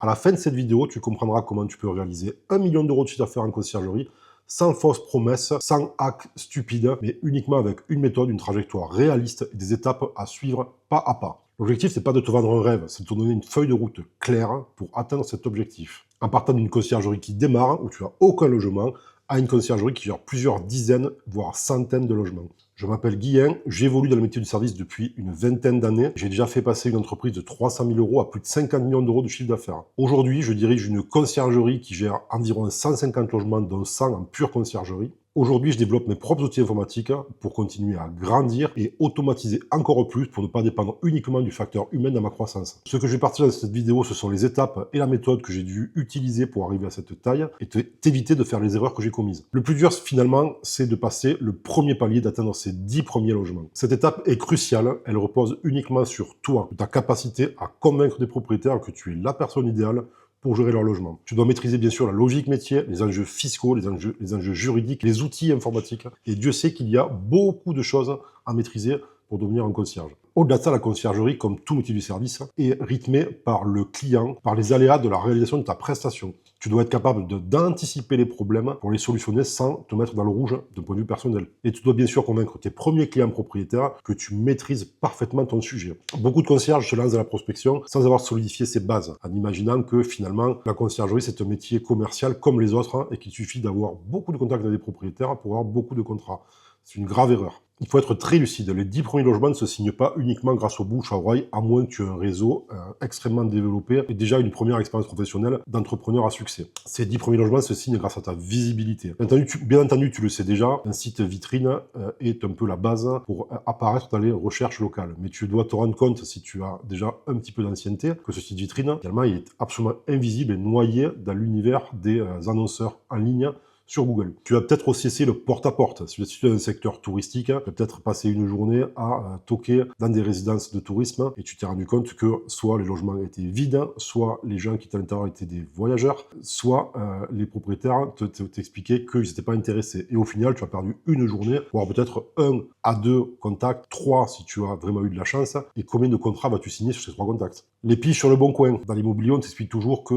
À la fin de cette vidéo, tu comprendras comment tu peux réaliser 1 million d'euros de chiffre d'affaires en conciergerie sans fausses promesses, sans hack stupide, mais uniquement avec une méthode, une trajectoire réaliste et des étapes à suivre pas à pas. L'objectif, c'est pas de te vendre un rêve, c'est de te donner une feuille de route claire pour atteindre cet objectif. En partant d'une conciergerie qui démarre, où tu n'as aucun logement, à une conciergerie qui gère plusieurs dizaines, voire centaines de logements. Je m'appelle Guillain, j'évolue dans le métier du service depuis une vingtaine d'années. J'ai déjà fait passer une entreprise de 300 000 euros à plus de 50 millions d'euros de chiffre d'affaires. Aujourd'hui, je dirige une conciergerie qui gère environ 150 logements, dont 100 en pure conciergerie. Aujourd'hui, je développe mes propres outils informatiques pour continuer à grandir et automatiser encore plus pour ne pas dépendre uniquement du facteur humain dans ma croissance. Ce que je vais partager dans cette vidéo, ce sont les étapes et la méthode que j'ai dû utiliser pour arriver à cette taille et t'éviter de faire les erreurs que j'ai commises. Le plus dur, finalement, c'est de passer le premier palier, d'atteindre ces 10 premiers logements. Cette étape est cruciale, elle repose uniquement sur toi, ta capacité à convaincre des propriétaires que tu es la personne idéale pour gérer leur logement. Tu dois maîtriser bien sûr la logique métier, les enjeux fiscaux, les enjeux juridiques, les outils informatiques. Et Dieu sait qu'il y a beaucoup de choses à maîtriser pour devenir un concierge. Au-delà de ça, la conciergerie, comme tout métier du service, est rythmée par le client, par les aléas de la réalisation de ta prestation. Tu dois être capable d'anticiper les problèmes pour les solutionner sans te mettre dans le rouge d'un point de vue personnel. Et tu dois bien sûr convaincre tes premiers clients propriétaires que tu maîtrises parfaitement ton sujet. Beaucoup de concierges se lancent dans la prospection sans avoir solidifié ses bases, en imaginant que finalement la conciergerie c'est un métier commercial comme les autres et qu'il suffit d'avoir beaucoup de contacts avec des propriétaires pour avoir beaucoup de contrats. C'est une grave erreur. Il faut être très lucide. Les 10 premiers logements ne se signent pas uniquement grâce au bouche à oreille, à moins que tu aies un réseau extrêmement développé et déjà une première expérience professionnelle d'entrepreneur à succès. Ces 10 premiers logements se signent grâce à ta visibilité. Bien entendu, tu le sais déjà, un site vitrine est un peu la base pour apparaître dans les recherches locales. Mais tu dois te rendre compte, si tu as déjà un petit peu d'ancienneté, que ce site vitrine, également, il est absolument invisible et noyé dans l'univers des annonceurs en ligne sur Google. Tu vas peut-être aussi essayer le porte-à-porte. Si tu es dans un secteur touristique, tu vas peut-être passer une journée à toquer dans des résidences de tourisme et tu t'es rendu compte que soit les logements étaient vides, soit les gens qui étaient à l'intérieur étaient des voyageurs, soit les propriétaires t'expliquaient qu'ils n'étaient pas intéressés. Et au final, tu as perdu une journée, voire peut-être 1 à 2 contacts, 3 si tu as vraiment eu de la chance. Et combien de contrats vas-tu signer sur ces 3 contacts? Les piges sur le bon coin. Dans l'immobilier, on t'explique toujours que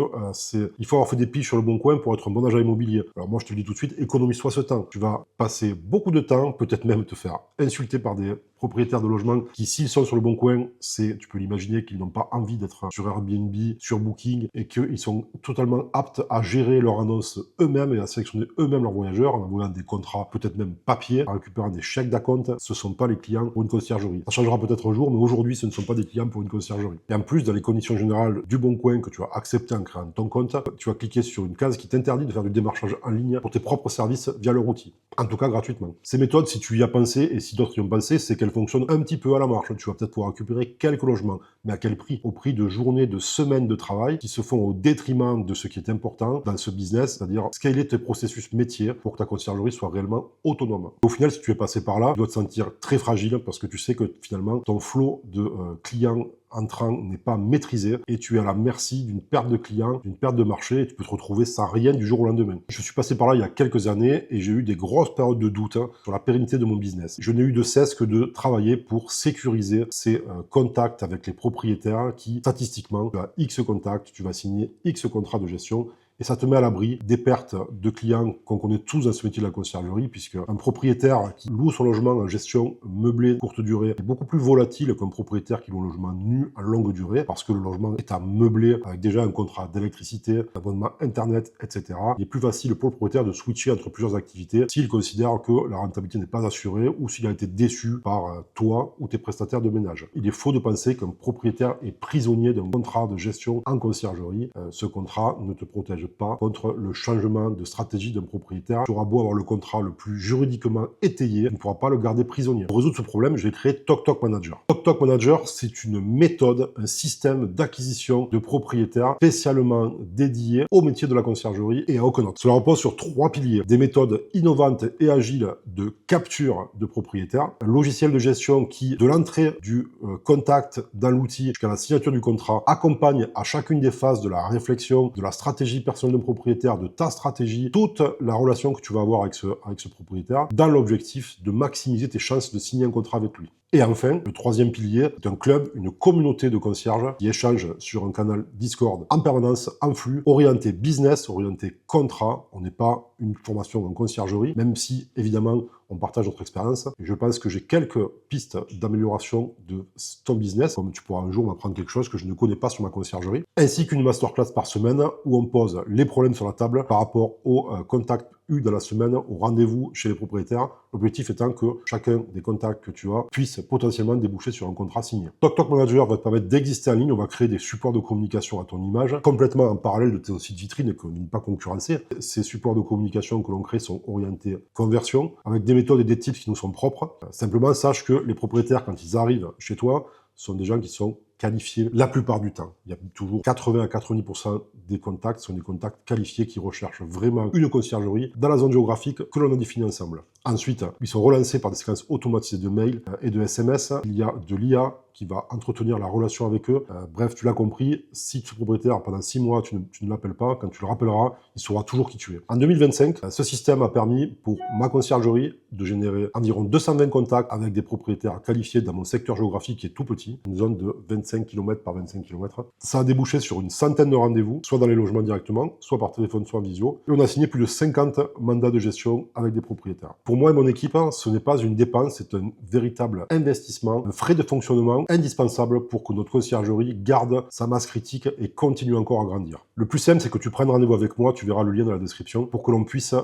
il faut avoir fait des piges sur le bon coin pour être un bon agent immobilier. Alors moi, je te le dis tout de suite, économise-toi ce temps. Tu vas passer beaucoup de temps, peut-être même te faire insulter par des propriétaires de logements qui, s'ils sont sur le bon coin, tu peux l'imaginer qu'ils n'ont pas envie d'être sur Airbnb, sur Booking, et qu'ils sont totalement aptes à gérer leur annonce eux-mêmes et à sélectionner eux-mêmes leurs voyageurs en envoyant des contrats, peut-être même papier, en récupérant des chèques d'acompte. Ce ne sont pas les clients pour une conciergerie. Ça changera peut-être un jour, mais aujourd'hui, ce ne sont pas des clients pour une conciergerie. Et en plus, dans les conditions générales du bon coin que tu vas accepter en créant ton compte, tu vas cliquer sur une case qui t'interdit de faire du démarchage en ligne pour tes propres services via leur outil. En tout cas, gratuitement. Ces méthodes, si tu y as pensé, et si d'autres y ont pensé, c'est qu'elles fonctionnent un petit peu à la marche. Tu vas peut-être pouvoir récupérer quelques logements. Mais à quel prix? Au prix de journées, de semaines de travail qui se font au détriment de ce qui est important dans ce business, c'est-à-dire scaler tes processus métiers pour que ta conciergerie soit réellement autonome. Au final, si tu es passé par là, tu dois te sentir très fragile parce que tu sais que finalement, ton flot de clients entrant n'est pas maîtrisé et tu es à la merci d'une perte de clients, d'une perte de marché et tu peux te retrouver sans rien du jour au lendemain. Je suis passé par là il y a quelques années et j'ai eu des grosses périodes de doute sur la pérennité de mon business. Je n'ai eu de cesse que de travailler pour sécuriser ces contacts avec les propriétaires qui, statistiquement, tu as X contacts, tu vas signer X contrats de gestion et ça te met à l'abri des pertes de clients qu'on connaît tous dans ce métier de la conciergerie, puisque un propriétaire qui loue son logement en gestion meublée courte durée est beaucoup plus volatile qu'un propriétaire qui loue un logement nu à longue durée, parce que le logement est à meubler avec déjà un contrat d'électricité, d'abonnement internet, etc. Il est plus facile pour le propriétaire de switcher entre plusieurs activités s'il considère que la rentabilité n'est pas assurée ou s'il a été déçu par toi ou tes prestataires de ménage. Il est faux de penser qu'un propriétaire est prisonnier d'un contrat de gestion en conciergerie. Ce contrat ne te protège pas contre le changement de stratégie d'un propriétaire. Tu auras beau avoir le contrat le plus juridiquement étayé, tu ne pourras pas le garder prisonnier. Pour résoudre ce problème, je vais créer TokTok Manager. TokTok Manager, c'est une méthode, un système d'acquisition de propriétaires spécialement dédié au métier de la conciergerie et à aucun autre. Cela repose sur 3 piliers. Des méthodes innovantes et agiles de capture de propriétaires, un logiciel de gestion qui, de l'entrée du contact dans l'outil jusqu'à la signature du contrat, accompagne à chacune des phases de la réflexion, de la stratégie personnelle de propriétaire, de ta stratégie, toute la relation que tu vas avoir avec ce propriétaire, dans l'objectif de maximiser tes chances de signer un contrat avec lui. Et enfin, le troisième pilier est un club, une communauté de concierges qui échangent sur un canal Discord en permanence, en flux, orienté business, orienté contrat. On n'est pas une formation en conciergerie, même si, évidemment, on partage notre expérience. Et je pense que j'ai quelques pistes d'amélioration de ton business, comme tu pourras un jour m'apprendre quelque chose que je ne connais pas sur ma conciergerie, ainsi qu'une masterclass par semaine où on pose les problèmes sur la table par rapport aux contacts eus dans la semaine, au rendez-vous chez les propriétaires. L'objectif étant que chacun des contacts que tu as puisse potentiellement déboucher sur un contrat signé. TokTok Manager va te permettre d'exister en ligne. On va créer des supports de communication à ton image, complètement en parallèle de ton site vitrine et que ne pas concurrencer. Ces supports de communication que l'on crée sont orientés conversion, avec des méthodes et des tips qui nous sont propres. Simplement, sache que les propriétaires, quand ils arrivent chez toi, sont des gens qui sont qualifiés la plupart du temps. Il y a toujours 80 à 90% des contacts sont des contacts qualifiés qui recherchent vraiment une conciergerie dans la zone géographique que l'on a définie ensemble. Ensuite, ils sont relancés par des séquences automatisées de mails et de SMS. Il y a de l'IA qui va entretenir la relation avec eux. Bref, tu l'as compris, si tu es propriétaire pendant 6 mois, tu ne l'appelles pas, quand tu le rappelleras, il saura toujours qui tu es. En 2025, ce système a permis pour ma conciergerie de générer environ 220 contacts avec des propriétaires qualifiés dans mon secteur géographique qui est tout petit, une zone de 25 km par 25 km. Ça a débouché sur une centaine de rendez-vous, soit dans les logements directement, soit par téléphone, soit en visio. Et on a signé plus de 50 mandats de gestion avec des propriétaires. Pour moi et mon équipe, ce n'est pas une dépense, c'est un véritable investissement, un frais de fonctionnement indispensable pour que notre conciergerie garde sa masse critique et continue encore à grandir. Le plus simple, c'est que tu prennes rendez-vous avec moi, tu verras le lien dans la description, pour que l'on puisse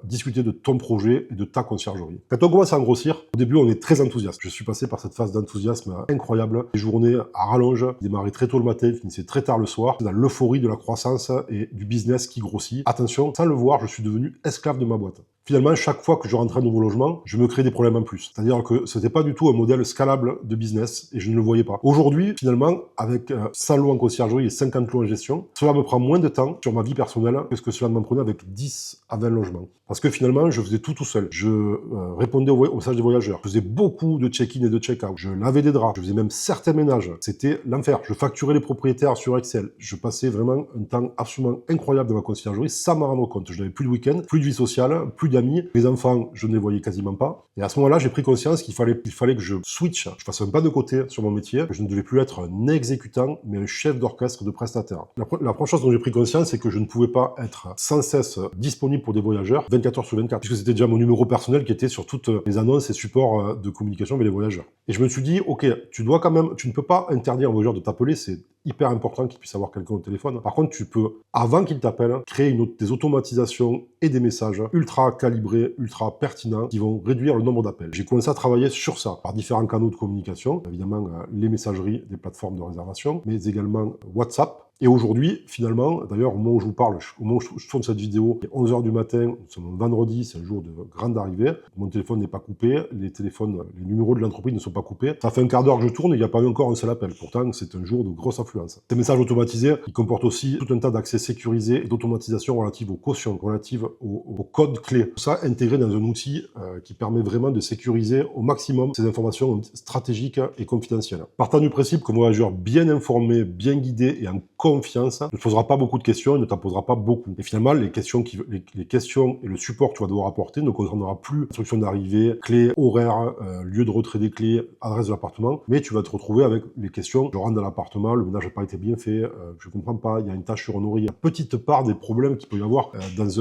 discuter de ton projet et de ta conciergerie. Quand on commence à grossir, au début, on est très enthousiaste. Je suis passé par cette phase d'enthousiasme incroyable. Les journées à rallonge, démarrer très tôt le matin, finissait très tard le soir, dans l'euphorie de la croissance et du business qui grossit. Attention, sans le voir, je suis devenu esclave de ma boîte. Finalement, chaque fois que je rentrais un nouveau logement, je me créais des problèmes en plus. C'est-à-dire que ce n'était pas du tout un modèle scalable de business et je ne le voyais pas. Aujourd'hui, finalement, avec 100 lots en conciergerie et 50 lots en gestion, cela me prend moins de temps sur ma vie personnelle que ce que cela m'en prenait avec 10 à 20 logements. Parce que finalement, je faisais tout seul. Je répondais aux messages des voyageurs. Je faisais beaucoup de check-in et de check-out. Je lavais des draps. Je faisais même certains ménages. C'était l'enfer. Je facturais les propriétaires sur Excel. Je passais vraiment un temps absolument incroyable dans ma conciergerie sans m'en rendre compte. Je n'avais plus de week-end, plus de vie sociale, plus d'amis. Les enfants, je ne les voyais quasiment pas. Et à ce moment-là, j'ai pris conscience qu'il fallait que je switch, je fasse un pas de côté sur mon métier, que je ne devais plus être un exécutant, mais un chef d'orchestre de prestataire. La première chose dont j'ai pris conscience, c'est que je ne pouvais pas être sans cesse disponible pour des voyageurs 24 heures sur 24, puisque c'était déjà mon numéro personnel qui était sur toutes les annonces et supports de communication avec les voyageurs. Et je me suis dit, ok, tu ne peux pas interdire un voyageur de t'appeler, c'est hyper important qu'il puisse avoir quelqu'un au téléphone. Par contre, tu peux, avant qu'il t'appelle, créer des automatisations et des messages ultra calibrés, ultra pertinents, qui vont réduire le nombre d'appels. J'ai commencé à travailler sur ça, par différents canaux de communication, évidemment les messageries des plateformes de réservation, mais également WhatsApp. Et aujourd'hui, finalement, d'ailleurs, au moment où je vous parle, au moment où je tourne cette vidéo, il est 11h du matin, nous sommes vendredi, c'est un jour de grande arrivée, mon téléphone n'est pas coupé, les numéros de l'entreprise ne sont pas coupés. Ça fait un quart d'heure que je tourne et il n'y a pas eu encore un seul appel. Pourtant, c'est un jour de grosse affluence. Ces messages automatisés, ils comportent aussi tout un tas d'accès sécurisés et d'automatisation relative aux cautions, relative aux codes clés. Tout ça intégré dans un outil qui permet vraiment de sécuriser au maximum ces informations stratégiques et confidentielles. Partant du principe qu'un voyageur bien informé, bien guidé et en confiance ne te posera pas beaucoup de questions et ne t'en posera pas beaucoup. Et finalement, les questions et le support que tu vas devoir apporter ne concernera plus instruction d'arrivée, clés, horaires, lieu de retrait des clés, adresse de l'appartement, mais tu vas te retrouver avec les questions, je rentre dans l'appartement, le ménage n'a pas été bien fait, je comprends pas, il y a une tache sur un oreiller, une petite part des problèmes qu'il peut y avoir dans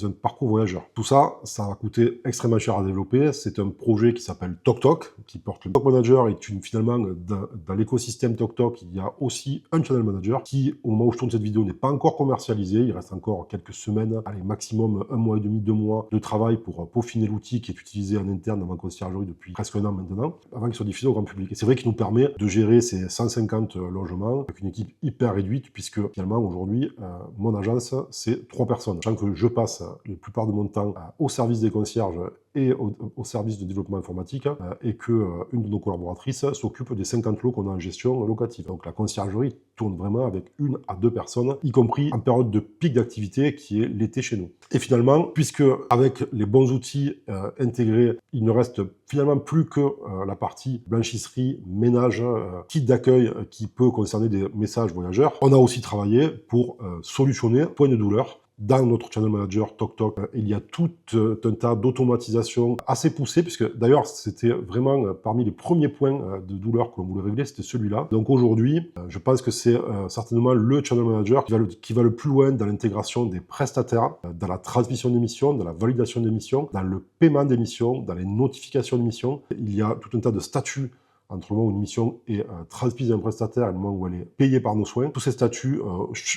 un parcours voyageur. Tout ça, ça va coûter extrêmement cher à développer. C'est un projet qui s'appelle TokTok, qui porte le TokTok Manager et finalement, dans l'écosystème TokTok, il y a aussi un Channel Manager qui, au moment où je tourne cette vidéo, n'est pas encore commercialisé. Il reste encore quelques semaines, allez, maximum 1 mois et demi, 2 mois de travail pour peaufiner l'outil qui est utilisé en interne dans ma conciergerie depuis presque un an maintenant, avant qu'il soit diffusé au grand public. Et c'est vrai qu'il nous permet de gérer ces 150 logements avec une équipe hyper réduite, puisque finalement, aujourd'hui, mon agence, c'est 3 personnes. Sachant que je passe la plupart de mon temps au service des concierges et au service de développement informatique, et que une de nos collaboratrices s'occupe des 50 lots qu'on a en gestion locative. Donc la conciergerie tourne vraiment avec 1 à 2 personnes, y compris en période de pic d'activité qui est l'été chez nous. Et finalement, puisque avec les bons outils intégrés, il ne reste finalement plus que la partie blanchisserie, ménage, kit d'accueil qui peut concerner des messages voyageurs, on a aussi travaillé pour solutionner point de douleur dans notre channel manager TokTok, il y a tout un tas d'automatisation assez poussées, puisque d'ailleurs c'était vraiment parmi les premiers points de douleur que l'on voulait régler, c'était celui-là. Donc aujourd'hui, je pense que c'est certainement le channel manager qui va le plus loin dans l'intégration des prestataires, dans la transmission des missions, dans la validation des missions, dans le paiement des missions, dans les notifications de missions. Il y a tout un tas de statuts entre le moment où une mission est transmise à un prestataire et le moment où elle est payée par nos soins. Tous ces statuts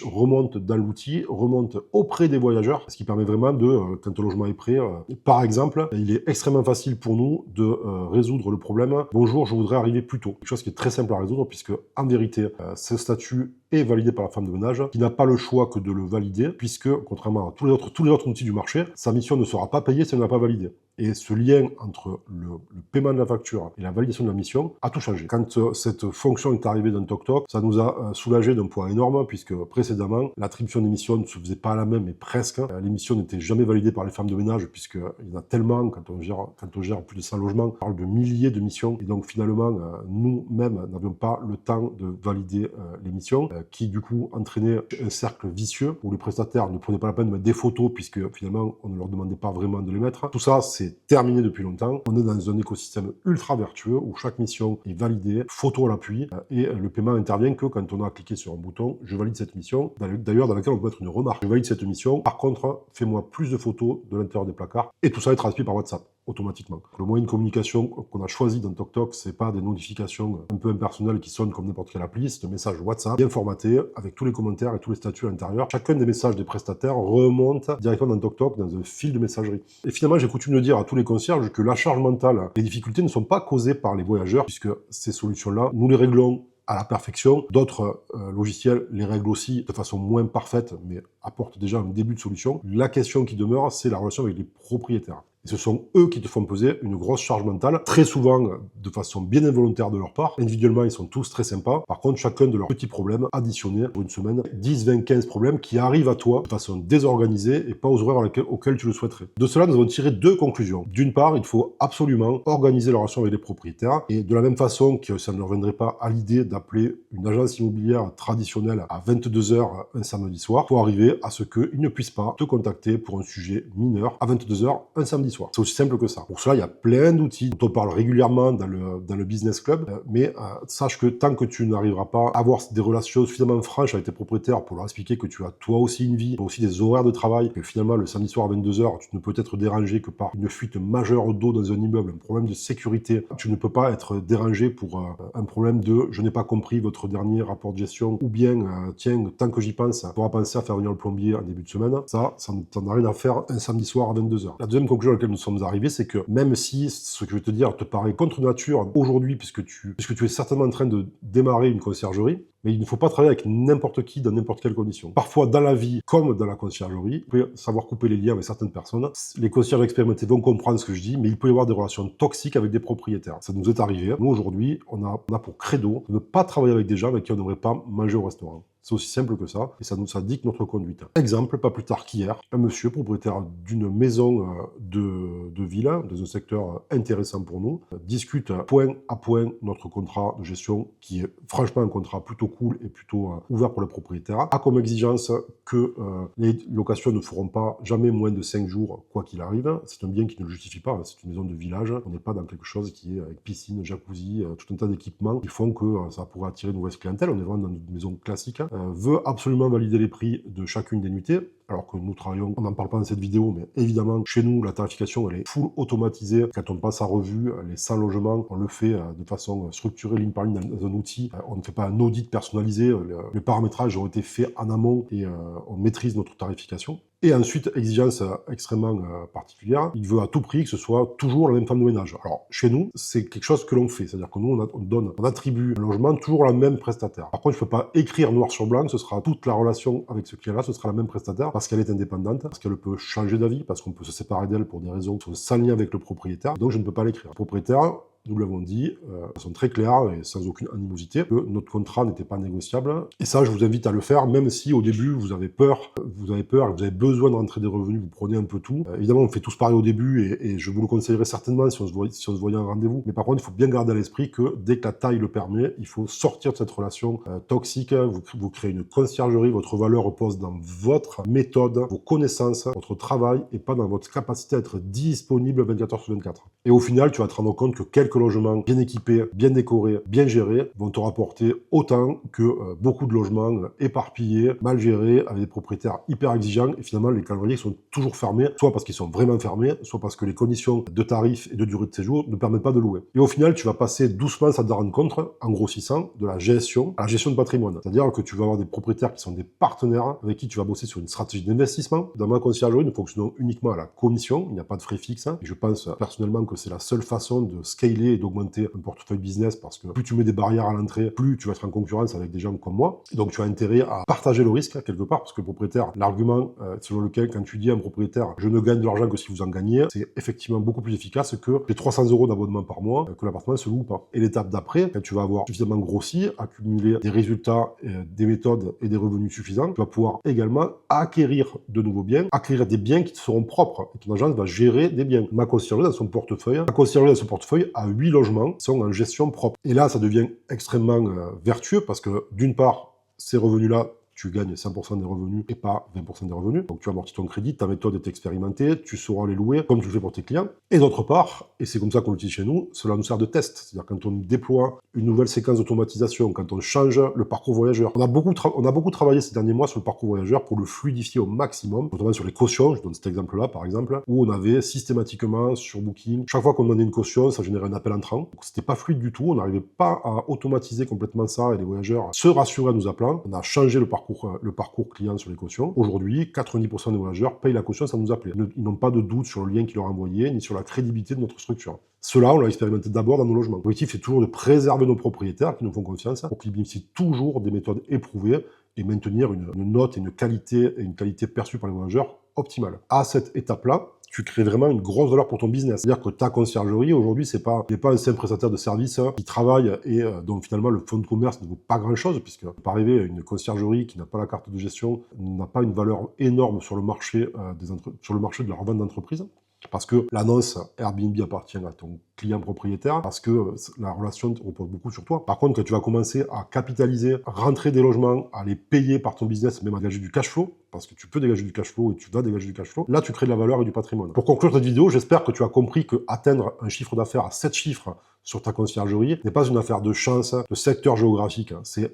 remontent dans l'outil, remontent auprès des voyageurs, ce qui permet vraiment de, quand le logement est prêt, par exemple, il est extrêmement facile pour nous de résoudre le problème « Bonjour, je voudrais arriver plus tôt ». Quelque chose qui est très simple à résoudre puisque, en vérité, ce statut est validé par la femme de ménage, qui n'a pas le choix que de le valider, puisque, contrairement à tous les autres outils du marché, sa mission ne sera pas payée si elle ne l'a pas validé. Et ce lien entre le paiement de la facture et la validation de la mission a tout changé. Quand cette fonction est arrivée dans TokTok, ça nous a soulagé d'un poids énorme, puisque précédemment, l'attribution des missions ne se faisait pas à la même, mais presque. Les missions n'étaient jamais validées par les femmes de ménage, puisqu'il y en a tellement, quand on gère plus de 100 logements, on parle de milliers de missions, et donc finalement, nous-mêmes n'avions pas le temps de valider les missions, qui du coup entraînait un cercle vicieux, où les prestataires ne prenaient pas la peine de mettre des photos, puisque finalement, on ne leur demandait pas vraiment de les mettre. Tout ça, c'est terminé depuis longtemps. On est dans un écosystème ultra vertueux où chaque mission est validée, photo à l'appui, et le paiement intervient que quand on a cliqué sur un bouton « Je valide cette mission », d'ailleurs dans laquelle on peut mettre une remarque « Je valide cette mission, par contre, fais-moi plus de photos de l'intérieur des placards », et tout ça est transmis par WhatsApp automatiquement. Le moyen de communication qu'on a choisi dans TokTok, c'est pas des notifications un peu impersonnelles qui sonnent comme n'importe quelle appli, c'est un message WhatsApp bien formaté, avec tous les commentaires et tous les statuts à l'intérieur. Chacun des messages des prestataires remonte directement dans TokTok, dans un fil de messagerie. Et finalement, j'ai coutume de dire à tous les concierges que la charge mentale, les difficultés ne sont pas causées par les voyageurs, puisque ces solutions-là, nous les réglons à la perfection. D'autres logiciels les règlent aussi de façon moins parfaite, mais apportent déjà un début de solution. La question qui demeure, c'est la relation avec les propriétaires. Et ce sont eux qui te font peser une grosse charge mentale, très souvent de façon bien involontaire de leur part. Individuellement, ils sont tous très sympas. Par contre, chacun de leurs petits problèmes additionnés pour une semaine, 10, 20, 15 problèmes qui arrivent à toi de façon désorganisée et pas aux horaires auxquels tu le souhaiterais. De cela, nous avons tiré deux conclusions. D'une part, il faut absolument organiser la relation avec les propriétaires, et de la même façon que ça ne leur viendrait pas à l'idée d'appeler une agence immobilière traditionnelle à 22 h un samedi soir, il faut arriver à ce qu'ils ne puissent pas te contacter pour un sujet mineur à 22 h un samedi soir. C'est aussi simple que ça. Pour cela, il y a plein d'outils dont on parle régulièrement dans le Business Club, mais sache que tant que tu n'arriveras pas à avoir des relations suffisamment franches avec tes propriétaires pour leur expliquer que tu as toi aussi une vie, aussi des horaires de travail, que finalement le samedi soir à 22 h, tu ne peux être dérangé que par une fuite majeure d'eau dans un immeuble, un problème de sécurité, tu ne peux pas être dérangé pour un problème de « je n'ai pas compris votre dernier rapport de gestion » ou bien « tiens, tant que j'y pense, tu auras pensé à faire venir le plombier en début de semaine », ça n'a rien à faire un samedi soir à 22 h. La deuxième conclusion à laquelle nous sommes arrivés, c'est que même si ce que je vais te dire te paraît contre nature aujourd'hui, puisque tu es certainement en train de démarrer une conciergerie, mais il ne faut pas travailler avec n'importe qui dans n'importe quelle condition. Parfois, dans la vie, comme dans la conciergerie, vous pouvez savoir couper les liens avec certaines personnes. Les concierges expérimentés vont comprendre ce que je dis, mais il peut y avoir des relations toxiques avec des propriétaires. Ça nous est arrivé. Nous, aujourd'hui, on a pour credo de ne pas travailler avec des gens avec qui on n'aurait pas mangé au restaurant. C'est aussi simple que ça, et ça dicte notre conduite. Exemple, pas plus tard qu'hier, un monsieur propriétaire d'une maison de villa, dans un secteur intéressant pour nous, discute point à point notre contrat de gestion, qui est franchement un contrat plutôt cool et plutôt ouvert pour le propriétaire, a comme exigence que les locations ne feront pas jamais moins de 5 jours, quoi qu'il arrive. C'est un bien qui ne le justifie pas, c'est une maison de village, on n'est pas dans quelque chose qui est avec piscine, jacuzzi, tout un tas d'équipements qui font que ça pourrait attirer une nouvelle clientèle. On est vraiment dans une maison classique, veut absolument valider les prix de chacune des nuitées, alors que nous travaillons, on n'en parle pas dans cette vidéo, mais évidemment, chez nous, la tarification, elle est full automatisée. Quand on passe à revue les 100 logements, on le fait de façon structurée, ligne par ligne, dans un outil. On ne fait pas un audit personnalisé, les paramétrages ont été faits en amont et on maîtrise notre tarification. Et ensuite, exigence extrêmement particulière, il veut à tout prix que ce soit toujours la même femme de ménage. Alors, chez nous, c'est quelque chose que l'on fait, c'est-à-dire que nous, on attribue un logement toujours à la même prestataire. Par contre, je ne peux pas écrire noir sur blanc, ce sera toute la relation avec ce client-là, ce sera la même prestataire, parce qu'elle est indépendante, parce qu'elle peut changer d'avis, parce qu'on peut se séparer d'elle pour des raisons qui sont sans lien avec le propriétaire, donc je ne peux pas l'écrire. Le propriétaire, nous l'avons dit, de façon très claire et sans aucune animosité, que notre contrat n'était pas négociable. Et ça, je vous invite à le faire, même si au début, vous avez peur, vous avez besoin de rentrer des revenus, vous prenez un peu tout. Évidemment, on fait tous pareil au début, et je vous le conseillerais certainement si on se voyait en rendez-vous. Mais par contre, il faut bien garder à l'esprit que dès que la taille le permet, il faut sortir de cette relation toxique. Vous créez une conciergerie, votre valeur repose dans votre méthode, vos connaissances, votre travail, et pas dans votre capacité à être disponible 24 heures sur 24. Et au final, tu vas te rendre compte que quelques logements bien équipés, bien décorés, bien gérés vont te rapporter autant que beaucoup de logements éparpillés, mal gérés, avec des propriétaires hyper exigeants, et finalement les calendriers sont toujours fermés, soit parce qu'ils sont vraiment fermés, soit parce que les conditions de tarifs et de durée de séjour ne permettent pas de louer. Et au final, tu vas passer doucement sans te rendre compte, en grossissant, de la gestion à la gestion de patrimoine. C'est-à-dire que tu vas avoir des propriétaires qui sont des partenaires avec qui tu vas bosser sur une stratégie d'investissement. Dans ma conciergerie, nous fonctionnons uniquement à la commission, il n'y a pas de frais fixes, et je pense personnellement que c'est la seule façon de scaler et d'augmenter un portefeuille business, parce que plus tu mets des barrières à l'entrée, plus tu vas être en concurrence avec des gens comme moi. Et donc tu as intérêt à partager le risque quelque part, parce que le propriétaire, l'argument selon lequel quand tu dis à un propriétaire je ne gagne de l'argent que si vous en gagnez, c'est effectivement beaucoup plus efficace que les 300 € d'abonnement par mois, que l'appartement se loue ou pas. Et l'étape d'après, quand tu vas avoir suffisamment grossi, accumulé des résultats, des méthodes et des revenus suffisants, tu vas pouvoir également acquérir de nouveaux biens, acquérir des biens qui te seront propres, et ton agence va gérer des biens. Ma conciergerie dans son portefeuille a 8 logements qui sont en gestion propre. Et là, ça devient extrêmement vertueux, parce que d'une part, ces revenus-là, tu gagnes 100% des revenus et pas 20% des revenus. Donc tu amortis ton crédit, ta méthode est expérimentée, tu sauras les louer comme tu le fais pour tes clients. Et d'autre part, et c'est comme ça qu'on l'utilise chez nous, cela nous sert de test. C'est-à-dire quand on déploie une nouvelle séquence d'automatisation, quand on change le parcours voyageur. On a beaucoup travaillé ces derniers mois sur le parcours voyageur pour le fluidifier au maximum, notamment sur les cautions, je donne cet exemple-là par exemple, où on avait systématiquement sur Booking, chaque fois qu'on donnait une caution, ça générait un appel entrant. Donc c'était pas fluide du tout, on n'arrivait pas à automatiser complètement ça, et les voyageurs se rassuraient en nous appelant. On a changé le parcours client sur les cautions. Aujourd'hui, 90% des voyageurs payent la caution sans nous appeler. Ils n'ont pas de doute sur le lien qu'ils leur ont envoyé, ni sur la crédibilité de notre structure. Cela, on l'a expérimenté d'abord dans nos logements. L'objectif, c'est toujours de préserver nos propriétaires qui nous font confiance pour qu'ils bénéficient toujours des méthodes éprouvées et maintenir une note et une qualité perçue par les voyageurs optimale. À cette étape-là, tu crées vraiment une grosse valeur pour ton business. C'est-à-dire que ta conciergerie, aujourd'hui, c'est pas un simple prestataire de service qui travaille et dont finalement le fonds de commerce ne vaut pas grand-chose, puisque peut arriver une conciergerie qui n'a pas la carte de gestion, n'a pas une valeur énorme sur le marché de la revente d'entreprise. Parce que l'annonce Airbnb appartient à ton client propriétaire, parce que la relation repose beaucoup sur toi. Par contre, quand tu vas commencer à capitaliser, rentrer des logements, à les payer par ton business, même à dégager du cash flow, parce que tu peux dégager du cash flow et tu vas dégager du cash flow, là tu crées de la valeur et du patrimoine. Pour conclure cette vidéo, j'espère que tu as compris que atteindre un chiffre d'affaires à 7 chiffres sur ta conciergerie n'est pas une affaire de chance, de secteur géographique. C'est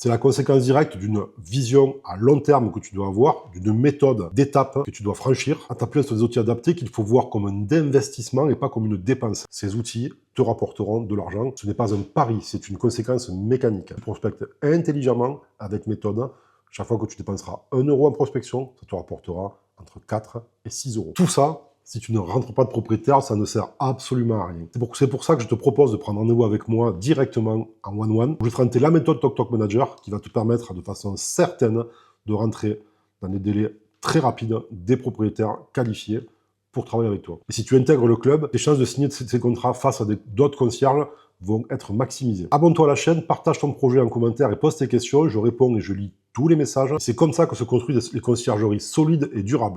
la conséquence directe d'une vision à long terme que tu dois avoir, d'une méthode d'étape que tu dois franchir, en t'appuyant sur des outils adaptés qu'il faut voir comme un investissement et pas comme une dépense. Ces outils te rapporteront de l'argent. Ce n'est pas un pari, c'est une conséquence mécanique. Tu prospectes intelligemment avec méthode. Chaque fois que tu dépenseras 1 € en prospection, ça te rapportera entre 4 et 6 €. Tout ça, si tu ne rentres pas de propriétaire, ça ne sert absolument à rien. C'est pour ça que je te propose de prendre rendez-vous avec moi directement en one-one. Je vais te présenter la méthode TokTok Manager qui va te permettre de façon certaine de rentrer dans des délais très rapides des propriétaires qualifiés pour travailler avec toi. Et si tu intègres le club, tes chances de signer ces contrats face à d'autres concierges vont être maximisées. Abonne-toi à la chaîne, partage ton projet en commentaire et pose tes questions. Je réponds et je lis tous les messages. C'est comme ça que se construisent les conciergeries solides et durables.